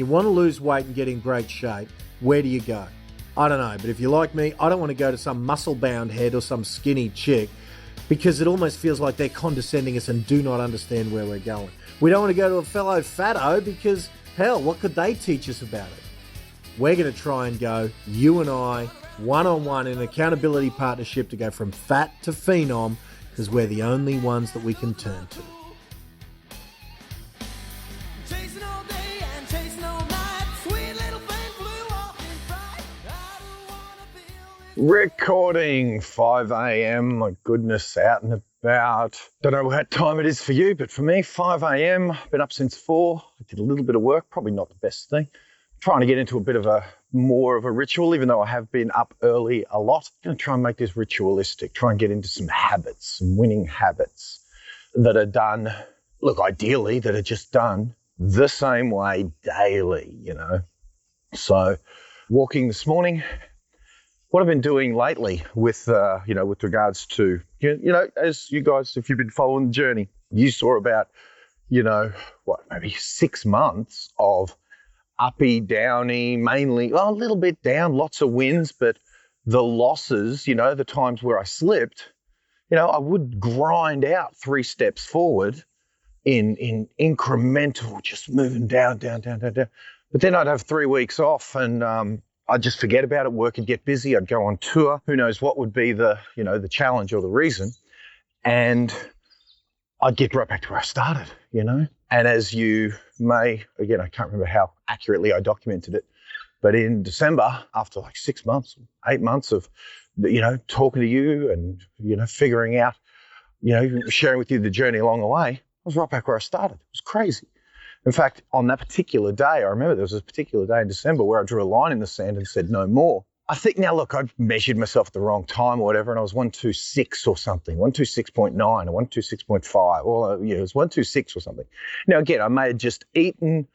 you want to lose weight and get in great shape, where do you go? I don't know, but if you're like me, I don't want to go to some muscle-bound head or some skinny chick because it almost feels like they're condescending us and do not understand where we're going. We don't want to go to a fellow fatto because, hell, what could they teach us about it? We're going to try and go, you and I, one-on-one in an accountability partnership to go from fat to phenom because we're the only ones that we can turn to. Recording 5 a.m. My goodness, out and about. Don't know what time it is for you, but for me, 5 a.m. Been up since 4. I did a little bit of work, probably not the best thing. Trying to get into a bit of more of a ritual, even though I have been up early a lot. I'm going to try and make this ritualistic, try and get into some habits, some winning habits that are done, look, ideally, that are just done the same way daily, you know. So walking this morning. What I've been doing lately with regards to, as you guys, if you've been following the journey, you saw about, maybe 6 months of uppy, downie, mainly, a little bit down, lots of wins, but the losses, the times where I slipped, I would grind out 3 steps forward in incremental, just moving down. But then I'd have 3 weeks off and, I'd just forget about it, work and get busy. I'd go on tour. Who knows what would be the challenge or the reason. And I'd get right back to where I started, And as you may, again, I can't remember how accurately I documented it, but in December, after like 6 months, 8 months of, talking to you and, figuring out, sharing with you the journey along the way, I was right back where I started. It was crazy. In fact, on that particular day, I remember there was a particular day in December where I drew a line in the sand and said, no more. I think now, look, I'd measured myself at the wrong time or whatever, and I was 126 or something, 126.9 or 126.5, or it was 126 or something. Now, again, I may have just eaten,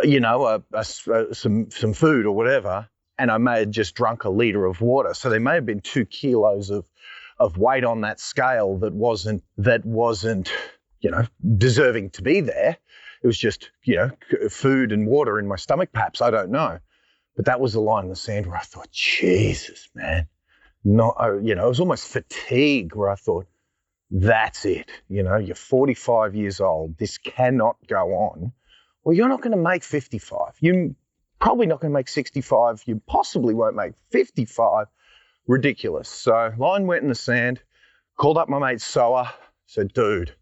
some food or whatever, and I may have just drunk a litre of water. So there may have been 2 kilos of weight on that scale that wasn't, deserving to be there. It was just, food and water in my stomach, perhaps. I don't know. But that was the line in the sand where I thought, Jesus, man. It was almost fatigue where I thought, that's it. You're 45 years old. This cannot go on. Well, you're not going to make 55. You're probably not going to make 65. You possibly won't make 55. Ridiculous. So line went in the sand, called up my mate Soa, said, dude,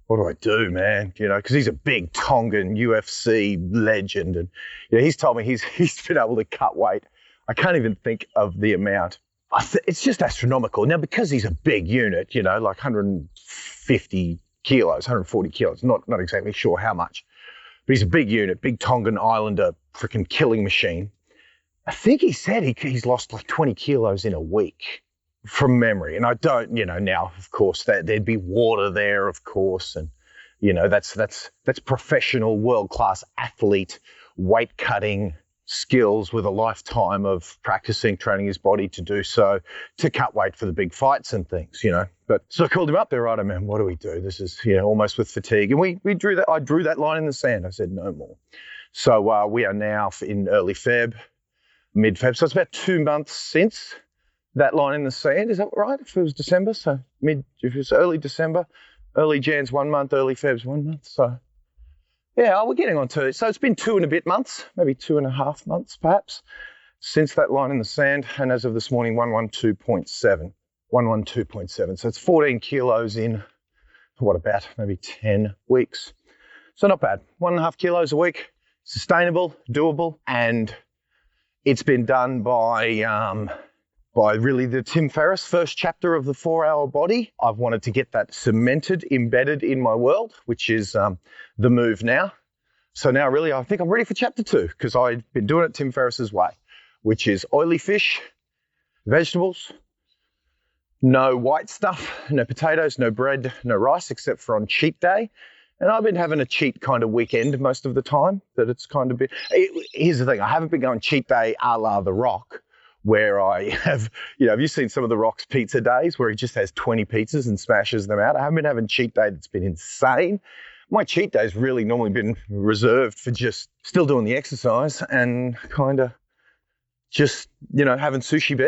what do I do, man? Because he's a big Tongan UFC legend. And he's told me he's been able to cut weight. I can't even think of the amount. It's just astronomical. Now, because he's a big unit, like 150 kilos, 140 kilos, not exactly sure how much. But he's a big unit, big Tongan Islander, freaking killing machine. I think he said he's lost like 20 kilos in a week. From memory. And I don't, now, of course, that there'd be water there, of course. And, that's professional, world-class athlete, weight cutting skills with a lifetime of practicing, training his body to do so, to cut weight for the big fights and things, But so I called him up there, right, man, what do we do? This is, almost with fatigue. And we drew that, I drew that line in the sand. I said, no more. So we are now in early Feb, mid-Feb. So it's about 2 months since that line in the sand, is that right? If it was December, so if it was early December, early Jan's 1 month, early Feb's 1 month. So yeah, we're getting on to it. So it's been 2 and a bit months, maybe 2.5 months perhaps, since that line in the sand. And as of this morning, 112.7. 112.7. So it's 14 kilos in, what about maybe 10 weeks. So not bad. 1.5 kilos a week, sustainable, doable, and it's been done by really the Tim Ferriss first chapter of the 4-Hour Body. I've wanted to get that cemented, embedded in my world, which is the move now. So now really I think I'm ready for chapter 2 because I've been doing it Tim Ferriss's way, which is oily fish, vegetables, no white stuff, no potatoes, no bread, no rice, except for on cheat day. And I've been having a cheat kind of weekend most of the time. That it's kind of been. Here's the thing, I haven't been going cheat day a la The Rock, where I have, have you seen some of The Rock's pizza days where he just has 20 pizzas and smashes them out? I haven't been having cheat day that's been insane. my cheat day's really normally been reserved for just still doing the exercise and kind of just, having sushi.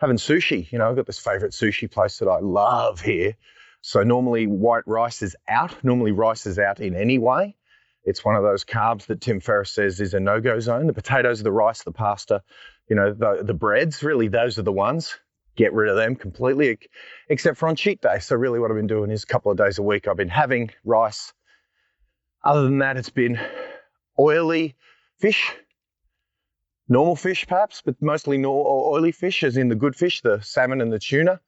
I've got this favorite sushi place that I love here. So normally white rice is out. Normally rice is out in any way. It's one of those carbs that Tim Ferriss says is a no-go zone. The potatoes, the rice, the pasta, the breads, really those are the ones. Get rid of them completely, except for on cheat day. So really what I've been doing is a couple of days a week I've been having rice. Other than that, it's been oily fish, normal fish perhaps, but mostly oily fish, as in the good fish, the salmon and the tuna.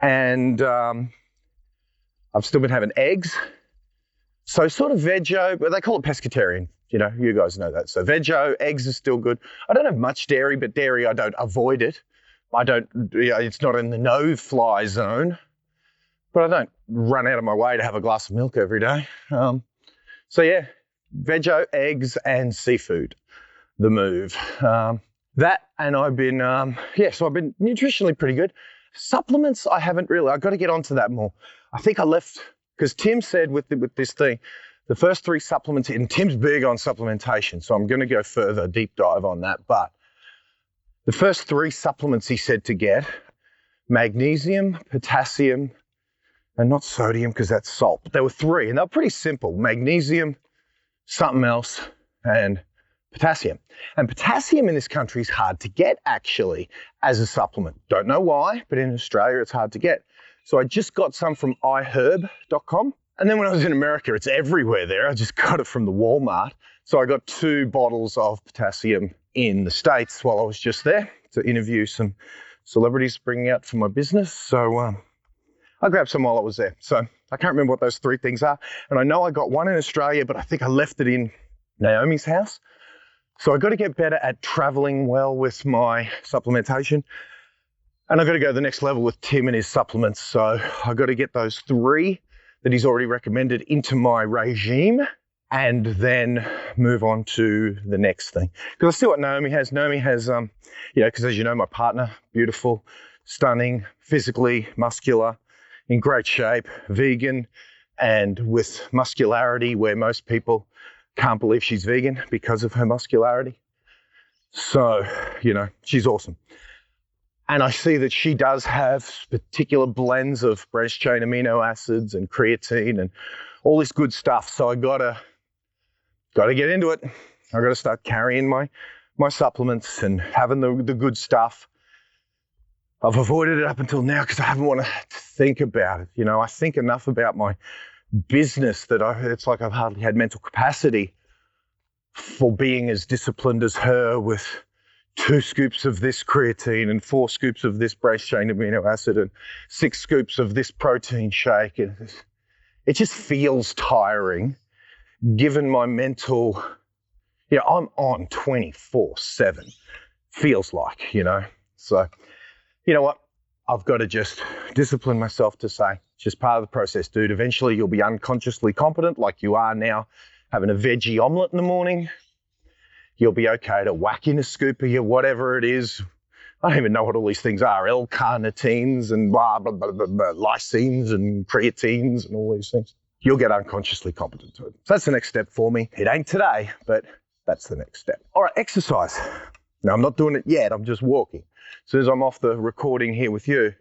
And I've still been having eggs. So sort of veggie, but they call it pescatarian. You guys know that. So veggie, eggs are still good. I don't have much dairy, but dairy, I don't avoid it. It's not in the no-fly zone, but I don't run out of my way to have a glass of milk every day. So yeah, veggie, eggs, and seafood, the move. That, and I've been, so I've been nutritionally pretty good. Supplements, I haven't really. I've got to get onto that more. I think I left, because Tim said with this thing, the first 3 supplements, and Tim's big on supplementation, so I'm going to go further, deep dive on that. But the first 3 supplements he said to get, magnesium, potassium, and not sodium because that's salt, but there were 3, and they were pretty simple. Magnesium, something else, and potassium. And potassium in this country is hard to get, actually, as a supplement. Don't know why, but in Australia it's hard to get. So I just got some from iherb.com. And then when I was in America, it's everywhere there. I just got it from the Walmart. So I got 2 bottles of potassium in the States while I was just there to interview some celebrities bringing out for my business. So I grabbed some while I was there. So I can't remember what those 3 things are. And I know I got one in Australia, but I think I left it in Naomi's house. So I got to get better at traveling well with my supplementation. And I've got to go to the next level with Tim and his supplements. So I've got to get those 3 that he's already recommended into my regime and then move on to the next thing. Because I see what Naomi has. Naomi has, because as you know, my partner, beautiful, stunning, physically, muscular, in great shape, vegan, and with muscularity where most people can't believe she's vegan because of her muscularity. So, she's awesome. And I see that she does have particular blends of branched chain amino acids and creatine and all this good stuff. So I gotta get into it. I gotta start carrying my supplements and having the good stuff. I've avoided it up until now because I haven't wanted to think about it. I think enough about my business that it's like I've hardly had mental capacity for being as disciplined as her with 2 scoops of this creatine and 4 scoops of this branched chain amino acid and 6 scoops of this protein shake. And it just feels tiring given my mental, I'm on 24/7, feels like, So, you know what? I've got to just discipline myself to say, it's just part of the process, dude. Eventually you'll be unconsciously competent like you are now, having a veggie omelette in the morning. You'll be okay to whack in a scoop of your whatever it is. I don't even know what all these things are. L-carnitines and blah, blah, blah, blah, blah, lysines and creatines and all these things. You'll get unconsciously competent to it. So that's the next step for me. It ain't today, but that's the next step. All right, exercise. Now, I'm not doing it yet. I'm just walking. As soon as I'm off the recording here with you,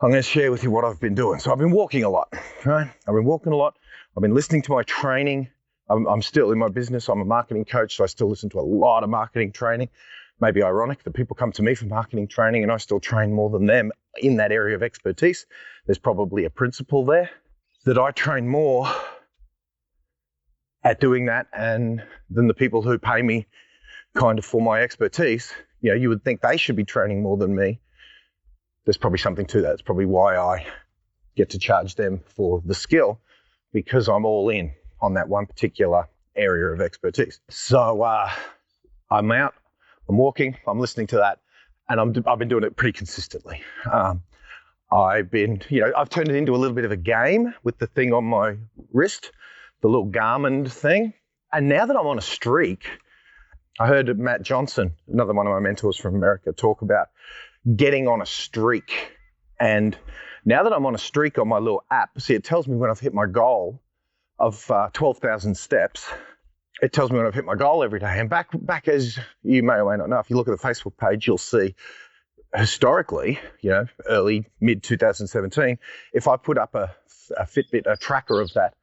I'm going to share with you what I've been doing. So I've been walking a lot, right? I've been walking a lot. I've been listening to my training. I'm still in my business. I'm a marketing coach, so I still listen to a lot of marketing training. Maybe ironic that people come to me for marketing training and I still train more than them in that area of expertise. There's probably a principle there that I train more at doing that and than the people who pay me kind of for my expertise. You would think they should be training more than me. There's probably something to that. It's probably why I get to charge them for the skill, because I'm all in on that one particular area of expertise. So I'm out, I'm walking, I'm listening to that, and I've been doing it pretty consistently. I've turned it into a little bit of a game with the thing on my wrist, the little Garmin thing. And now that I'm on a streak, I heard Matt Johnson, another one of my mentors from America, talk about getting on a streak. And now that I'm on a streak on my little app, see, it tells me when I've hit my goal of 12,000 steps, it tells me when I've hit my goal every day. And back as you may or may not know, if you look at the Facebook page, you'll see historically, early, mid 2017, if I put up a Fitbit, a tracker of that,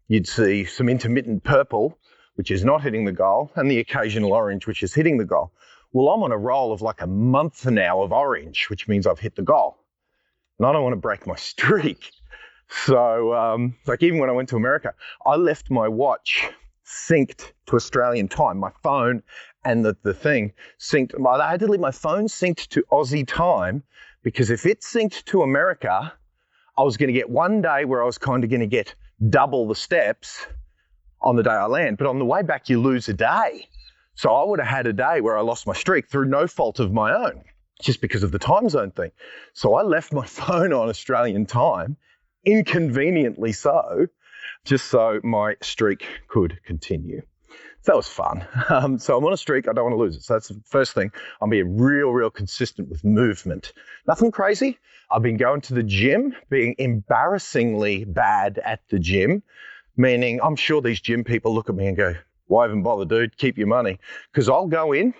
you'd see some intermittent purple, which is not hitting the goal, and the occasional orange, which is hitting the goal. Well, I'm on a roll of like a month now of orange, which means I've hit the goal. And I don't want to break my streak. So, even when I went to America, I left my watch synced to Australian time, my phone and the thing synced. I had to leave my phone synced to Aussie time, because if it synced to America, I was going to get one day where I was kind of going to get double the steps on the day I land. But on the way back, you lose a day. So I would have had a day where I lost my streak through no fault of my own, just because of the time zone thing. So I left my phone on Australian time, inconveniently so, just so my streak could continue. So that was fun. So I'm on a streak. I don't want to lose it. So that's the first thing. I'm being real consistent with movement. Nothing crazy. I've been going to the gym, being embarrassingly bad at the gym, meaning I'm sure these gym people look at me and go, why even bother, dude? Keep your money. Because I'll go in,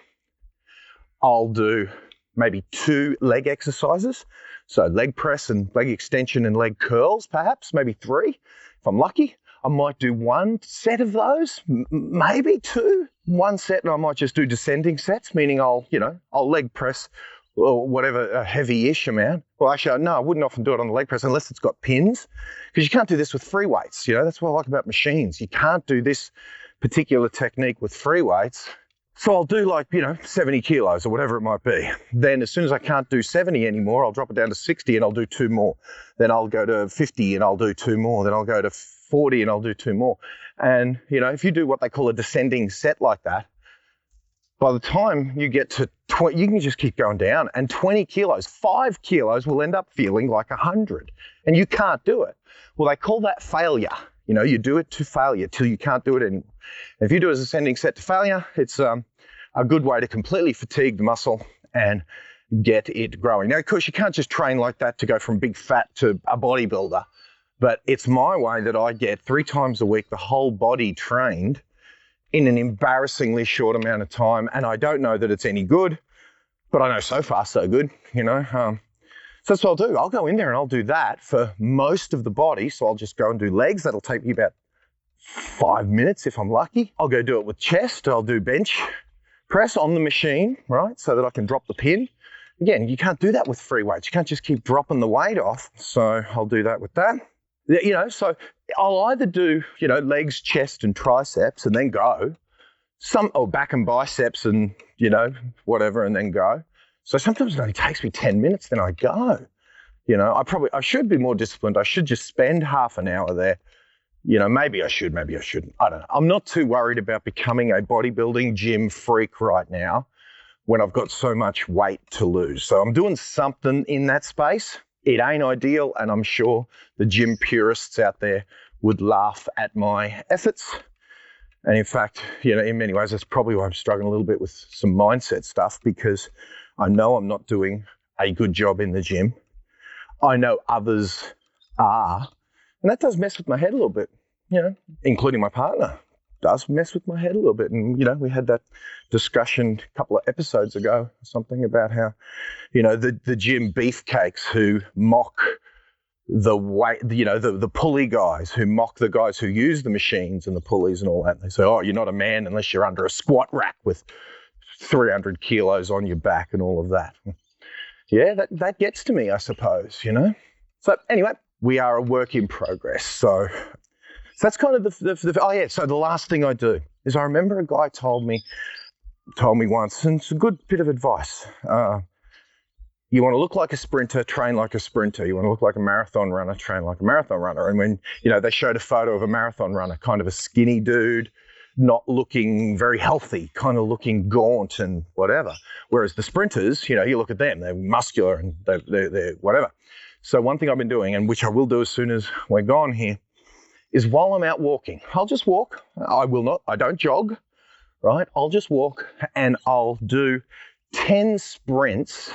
I'll do maybe 2 leg exercises. So leg press and leg extension and leg curls, perhaps, maybe 3. If I'm lucky, I might do 1 set of those, maybe 2. 1 set, and I might just do descending sets, meaning I'll leg press or whatever, a heavy-ish amount. Well, actually, no, I wouldn't often do it on the leg press unless it's got pins, because you can't do this with free weights. That's what I like about machines. You can't do this particular technique with free weights. So I'll do 70 kilos or whatever it might be. Then as soon as I can't do 70 anymore, I'll drop it down to 60 and I'll do 2 more. Then I'll go to 50 and I'll do 2 more. Then I'll go to 40 and I'll do 2 more. And, if you do what they call a descending set like that, by the time you get to 20, you can just keep going down, and 20 kilos, 5 kilos will end up feeling like 100, and you can't do it. Well, they call that failure. You do it to failure till you can't do it anymore. If you do a descending set to failure, it's a good way to completely fatigue the muscle and get it growing. Now, of course, you can't just train like that to go from big fat to a bodybuilder, but it's my way that I get 3 times a week the whole body trained in an embarrassingly short amount of time. And I don't know that it's any good, but I know so far so good, So that's what I'll do. I'll go in there and I'll do that for most of the body. So I'll just go and do legs. That'll take me about 5 minutes if I'm lucky. I'll go do it with chest. I'll do bench press on the machine, right? So that I can drop the pin. Again, you can't do that with free weights. You can't just keep dropping the weight off. So I'll do that with that. So I'll either do, legs, chest and triceps and then go. Or back and biceps and, whatever, and then go. So sometimes it only takes me 10 minutes, then I go. I should be more disciplined. I should just spend half an hour there. Maybe I should, maybe I shouldn't. I don't know. I'm not too worried about becoming a bodybuilding gym freak right now when I've got so much weight to lose. So I'm doing something in that space. It ain't ideal, and I'm sure the gym purists out there would laugh at my efforts. And in fact, in many ways, that's probably why I'm struggling a little bit with some mindset stuff, because I know I'm not doing a good job in the gym. I know others are, and that does mess with my head a little bit, including my partner. Does mess with my head a little bit. And, we had that discussion a couple of episodes ago, something about how, the gym beefcakes who mock the weight, the pulley guys who mock the guys who use the machines and the pulleys and all that. They say, oh, you're not a man unless you're under a squat rack with 300 kilos on your back and all of that. Yeah, that gets to me, I suppose, So anyway, we are a work in progress. So that's kind of so the last thing I do is I remember a guy told me once, and it's a good bit of advice. You want to look like a sprinter, train like a sprinter. You want to look like a marathon runner, train like a marathon runner. And when, they showed a photo of a marathon runner, kind of a skinny dude, not looking very healthy, kind of looking gaunt and whatever. Whereas the sprinters, you look at them, they're muscular and they're whatever. So one thing I've been doing, and which I will do as soon as we're gone here, is while I'm out walking, I'll just walk. I don't jog, right? I'll just walk and I'll do 10 sprints.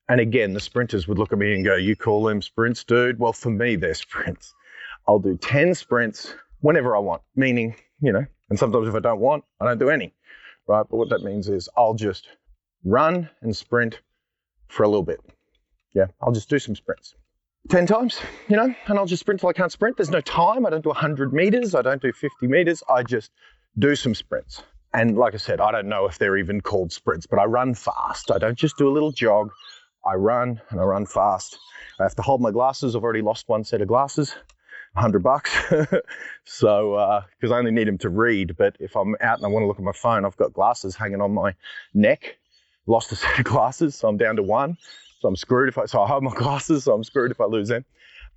And again, the sprinters would look at me and go, you call them sprints, dude? Well, for me, they're sprints. I'll do 10 sprints whenever I want, meaning, and sometimes if I don't want, I don't do any, right? But what that means is I'll just run and sprint for a little bit. Yeah, I'll just do some sprints. 10 times, and I'll just sprint till I can't sprint. There's no time. I don't do 100 meters. I don't do 50 meters. I just do some sprints. And like I said, I don't know if they're even called sprints, but I run fast. I don't just do a little jog. I run and I run fast. I have to hold my glasses. I've already lost one set of glasses, $100. So, because I only need them to read. But if I'm out and I want to look at my phone, I've got glasses hanging on my neck. Lost a set of glasses, so I'm down to one. So I'm screwed so I hold my glasses, so I'm screwed if I lose them.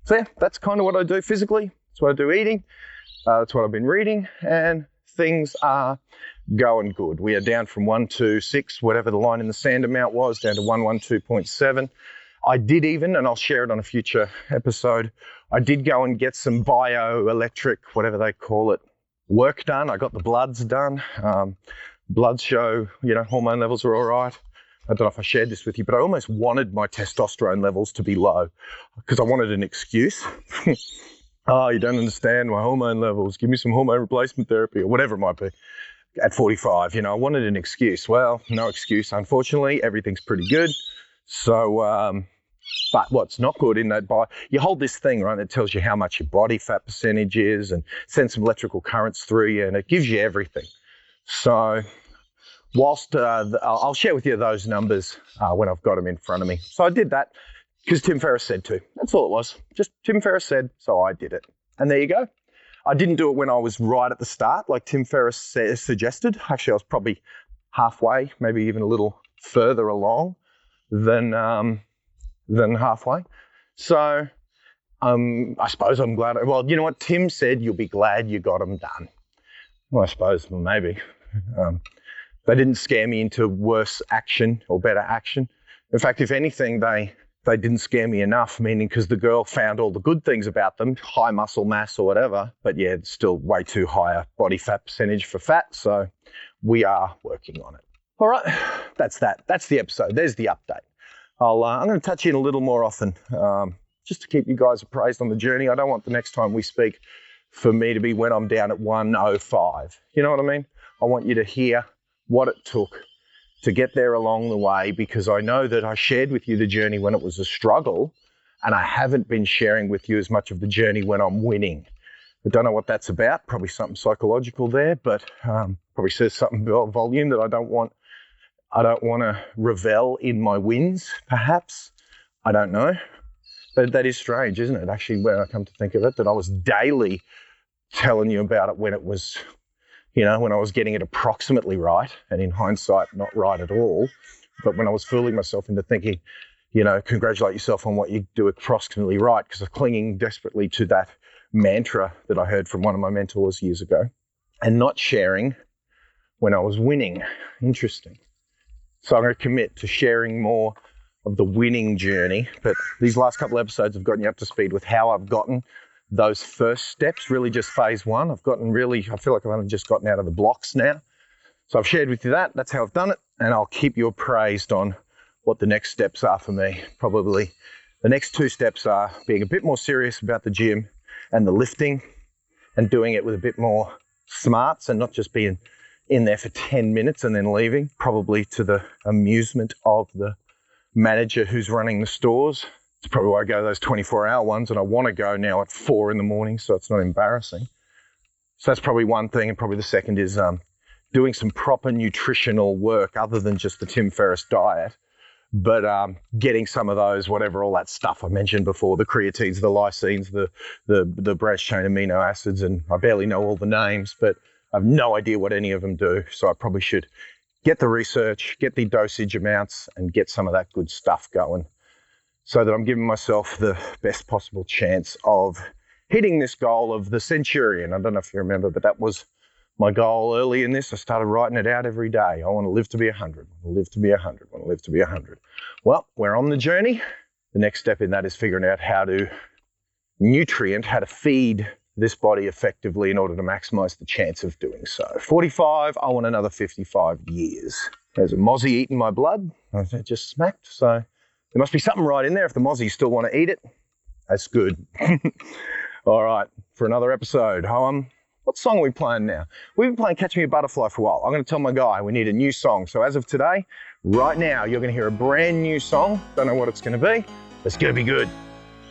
So yeah, that's kind of what I do physically. That's what I do eating. That's what I've been reading, and things are going good. We are down from 126, whatever the line in the sand amount was, down to 112.7. I did even, and I'll share it on a future episode, I did go and get some bioelectric, whatever they call it, work done. I got the bloods done. Bloods show, hormone levels are all right. I don't know if I shared this with you, but I almost wanted my testosterone levels to be low because I wanted an excuse. Oh, you don't understand my hormone levels. Give me some hormone replacement therapy or whatever it might be. At 45, I wanted an excuse. Well, no excuse, unfortunately. Everything's pretty good. So, but what's not good in that you hold this thing, right, that tells you how much your body fat percentage is and sends some electrical currents through you, and it gives you everything. So whilst I'll share with you those numbers when I've got them in front of me. So I did that because Tim Ferriss said to. That's all it was. Just Tim Ferriss said, so I did it. And there you go. I didn't do it when I was right at the start, like Tim Ferriss suggested. Actually, I was probably halfway, maybe even a little further along than halfway. So I suppose I'm glad. Well, you know what? Tim said, you'll be glad you got them done. Well, I suppose maybe. They didn't scare me into worse action or better action. In fact, if anything, they didn't scare me enough, meaning because the girl found all the good things about them, high muscle mass or whatever, but yeah, it's still way too high a body fat percentage for fat, so we are working on it. All right, that's that. That's the episode. There's the update. I'm going to touch in a little more often, just to keep you guys appraised on the journey. I don't want the next time we speak for me to be when I'm down at 105. You know what I mean? I want you to hear what it took to get there along the way, because I know that I shared with you the journey when it was a struggle, and I haven't been sharing with you as much of the journey when I'm winning. I don't know what that's about. Probably something psychological there, but probably says something about volume that I don't want to revel in my wins, perhaps. I don't know. But that is strange, isn't it? Actually, when I come to think of it, that I was daily telling you about it when it was, when I was getting it approximately right, and in hindsight, not right at all. But when I was fooling myself into thinking, congratulate yourself on what you do approximately right, because I'm clinging desperately to that mantra that I heard from one of my mentors years ago, and not sharing when I was winning. Interesting. So I'm going to commit to sharing more of the winning journey. But these last couple of episodes have gotten you up to speed with how I've gotten those first steps, really just phase one. I feel like I've only just gotten out of the blocks now. So I've shared with you that. That's how I've done it. And I'll keep you appraised on what the next steps are for me. Probably the next 2 steps are being a bit more serious about the gym and the lifting, and doing it with a bit more smarts and not just being in there for 10 minutes and then leaving, probably to the amusement of the manager who's running the stores. It's probably why I go to those 24-hour ones, and I want to go now at 4 a.m, so it's not embarrassing. So that's probably one thing, and probably the second is doing some proper nutritional work other than just the Tim Ferriss diet, but getting some of those, whatever, all that stuff I mentioned before, the creatines, the lysines, the branched chain amino acids, and I barely know all the names, but I have no idea what any of them do. So I probably should get the research, get the dosage amounts, and get some of that good stuff going, so that I'm giving myself the best possible chance of hitting this goal of the centurion. I don't know if you remember, but that was my goal early in this. I started writing it out every day. I want to live to be 100, I want to live to be 100, I want to live to be 100. Well, we're on the journey. The next step in that is figuring out how to feed this body effectively in order to maximize the chance of doing so. 45, I want another 55 years. There's a mozzie eating my blood. I just smacked, so there must be something right in there. If the mozzies still want to eat it, that's good. All right, for another episode, What song are we playing now? We've been playing Catch Me a Butterfly for a while. I'm going to tell my guy we need a new song. So as of today, right now, you're going to hear a brand new song. Don't know what it's going to be, but it's going to be good.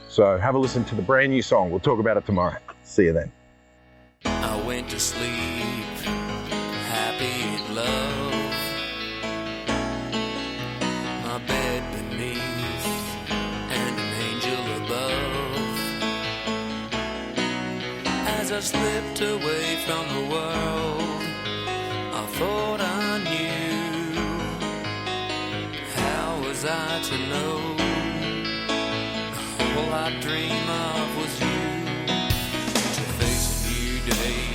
So have a listen to the brand new song. We'll talk about it tomorrow. See you then. I went to sleep, happy in love. My bed beneath, and an angel above. As I slipped away from the world, I thought I knew. How was I to know? All I dream of was you. To face a new day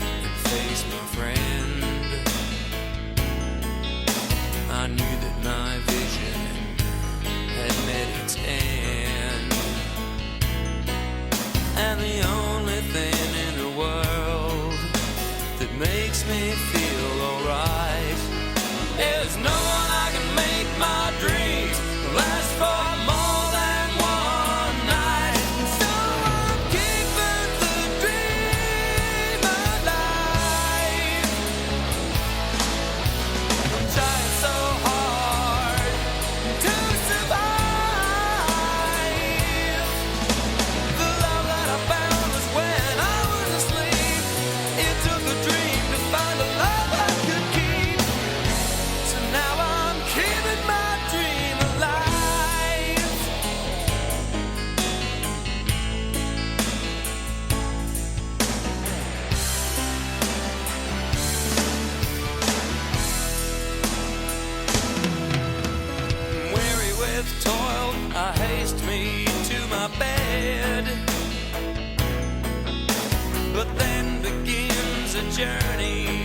and face my friend. I knew that my vision had met its end. And the only thing in the world that makes me feel alright is knowing I can make my dreams last for more than one night. So I'm keeping the dream alive. I'm trying so hard to survive. The love that I found was when I was asleep. It took a dream to find a love I could keep. So now I'm keeping my dream alive. Weary with toil, I haste me to my bed. But then begins a journey